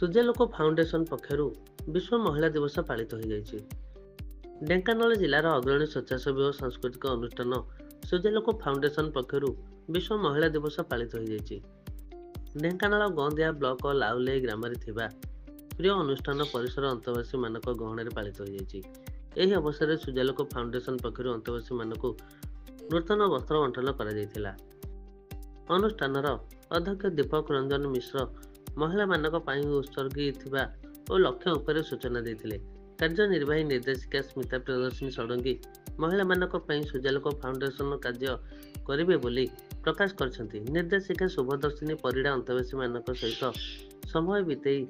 सूर्यालोक foundation पक्षर विश्व महिला दिवस पालित हो जाइए। ढेंकानाल जिलार अग्रणी स्वेच्छासेवी और सांस्कृतिक अनुष्ठान सूर्यालोक फाउंडेशन पक्षर विश्व महिला दिवस पालित हो जाइए। ढेंकानाल गंदिया ब्लॉक और लाउले ग्राम प्रिय अनुष्ठान परिसर अंतवासी मान गहन पालित हो जाइए। यह अवसर में सूर्यालोक फाउंडेशन पक्षर अंतवासी मान नूतन वस्त्र बंटन कर अनुष्ठान अध्यक्ष दीपक रंजन मिश्र महिला मानक उत्सर्गी और लक्ष्य उपर सूचना देते। कार्यनिर्वाही निर्देशिका स्मिता प्रियदर्शिनी षडंगी महिला मानक सूर्यालोक फाउंडेशन कार्य करेंगे बोली प्रकाश करछंती। निर्देशिका शुभदर्शिनी परिड़ा अंतवासी मानक सहित समय बिताई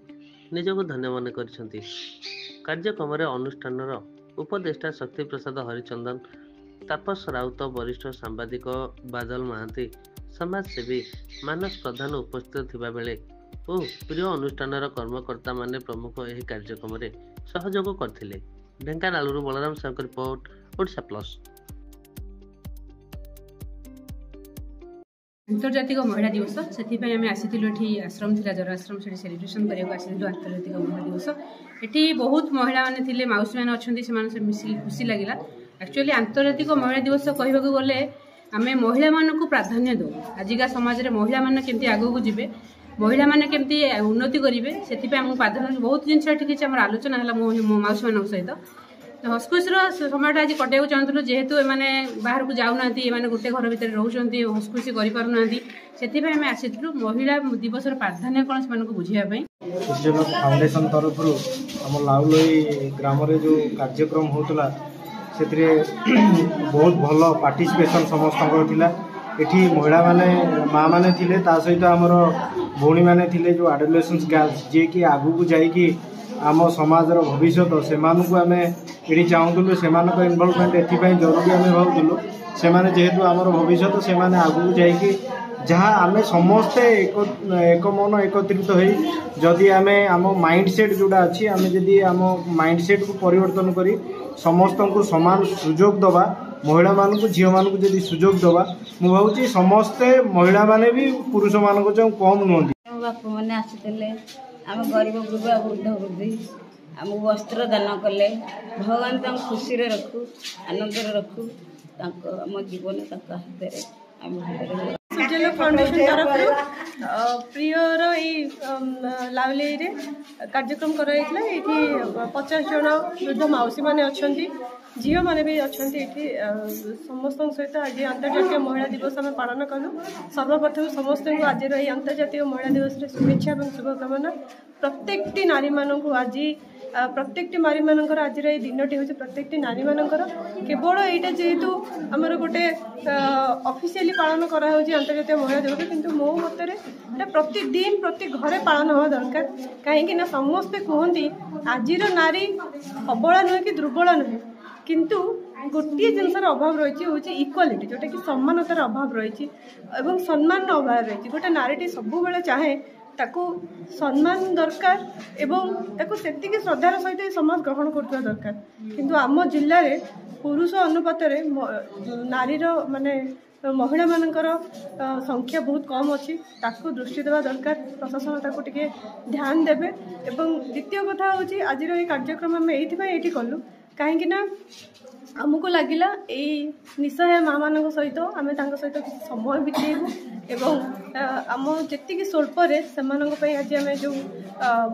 निजक धन्य मन करछंती। कार्यक्रम अनुष्ठान उपदेष्टा शक्ति प्रसाद हरिचंदन, तापस राउत, वरिष्ठ सांबादिक बादल महांती, समाजसेवी मानस प्रधान उपस्थित थिबा बेले और प्रिय अनुष्ठान कर्मकर्ता माने प्रमुख यह कार्यक्रम सहयोग करथिले। Dhenkanal Balram Sahu report, Odisha plus. अंतर्जातिक महिला दिवस से आम आसीलु ये आश्रम थी जर आश्रम से सेलिब्रेशन करने अंतर्जातिक महिला दिवस। ये बहुत महिला मैंने थे मौसी मैंने अच्छा से मिसिक खुशी लगे। एक्चुअली अंतर्जातिक महिला दिवस कहवाक गले आम महिला मानक प्राधान्य दो। आजिका समाज में महिला मैंने केमती आगू जीवे, महिला मैंने केमती उन्नति करेंगे से आमको प्राधान्य बहुत जिन आलोचना है मौसी मान सहित। हसखुशी समय आज कटाइक चाहूँ जेहेतु एमाने बाहर को जाऊना गोटे घर भितर रोचे हसखुशी करना से आसीलु महिला दिवस प्राधान्य कौन से बुझापी। सूर्यालोक फाउंडेशन तरफ आम लाउलोई ग्राम जो कार्यक्रम होता से बहुत भल पार्टिसिपेशन समस्त एठी महिला माने माँ माने थिले ता सहित आमर भौणी माने थिले जो एडोलेसेंस गर्ल्स जे कि आगु को जाइकी आम समाज भविष्य से आम ये चाहूलु से इनवल्वमेंट एपाई जरूरी आम भावुलु से जेहेतु आमर भविष्य से आगू जाइकी जहाँ आम समस्ते एक मन एकत्रित हो जदि आम आम माइंडसेट जोड़ा अच्छी आम जदि आम माइंडसेट को परिवर्तन करी समस्त को समान सुजोग दबा, महिला मान को झील मान को जदि सुजोग दबा मु भावुची समस्ते महिला माने भी पुरुष मान को कम नुहति। बापा मैंने आसते आम गरीब गुरुआ वृद्ध वृद्धि आम वस्त्र दान कले। भगवान तक खुशी रखू, आनंद रखू, आम जीवन हाथ में सूर्यालोक फाउंडेशन तरफ प्रियर लाउले कार्यक्रम कराई 50 जन वृद्ध मौसी मैंने अच्छा झील मैंने भी अच्छा समस्त सहित आज अंतर्जातीय महिला दिवस आम पालन कलु। सर्वप्रथम समस्त को आज अंतर्जातीय महिला दिवस शुभेच्छा और शुभकामना। प्रत्येक नारी मानक आज प्रत्येक नारी मानकर आज दिनटी हूँ प्रत्येक नारी मानकर केवल यहाँ जेहेतु आमर गोटे ऑफिशियली पालन करा अंतर्जातीय महिला दिवस किंतु मो मतरे प्रतिदिन प्रति घरे पालन हवा दरकार। कहीं समस्ते कहते आज नारी अबला नुहे कि दुर्बल नुहे किंतु गोटे जिनसर अभाव रही हूँ इक्वालिटी जोटा कि समानतार अभाव रही सम्मान अभाव रही। गोटे नारी सब चाहे ताकू सम्मान दरकार एवं ताकू सेतिकी श्रद्धार सहित समाज ग्रहण करता दरकार। किंतु आम जिले में पुरुष अनुपात नारीर माने महिला मानकर संख्या बहुत कम अच्छी ताकू दृष्टि देवा दरकार। प्रशासन ताकू टिके ध्यान देवे। एवं द्वितीय कथा हूँ आज ये कार्यक्रम आम ये कलु कहीं आमको लगिला निसहाय माँ मान सहित आम सहित समय बितेबू एवं आम जी स्वल्प से आज आम जो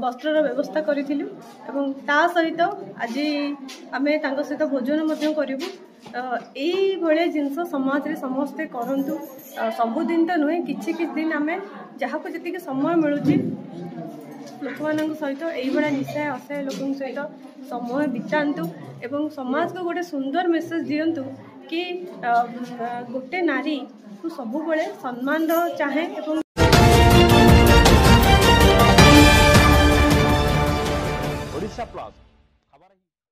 वस्त्र व्यवस्था करूँ ता सहित आज आम सहित भोजन करूँ। ये जिनस समाज रे समस्ते करंतु सबुदिन तो नुहे किछि दिन आम जहाँ को जी समय मिलूँ लोक मान सहित यही निशाय असहाय लोक सहित समय बितातु एवं समाज को गोटे सुंदर मेसेज दिंतु कि गोटे नारी को सब सम्मान चाहे।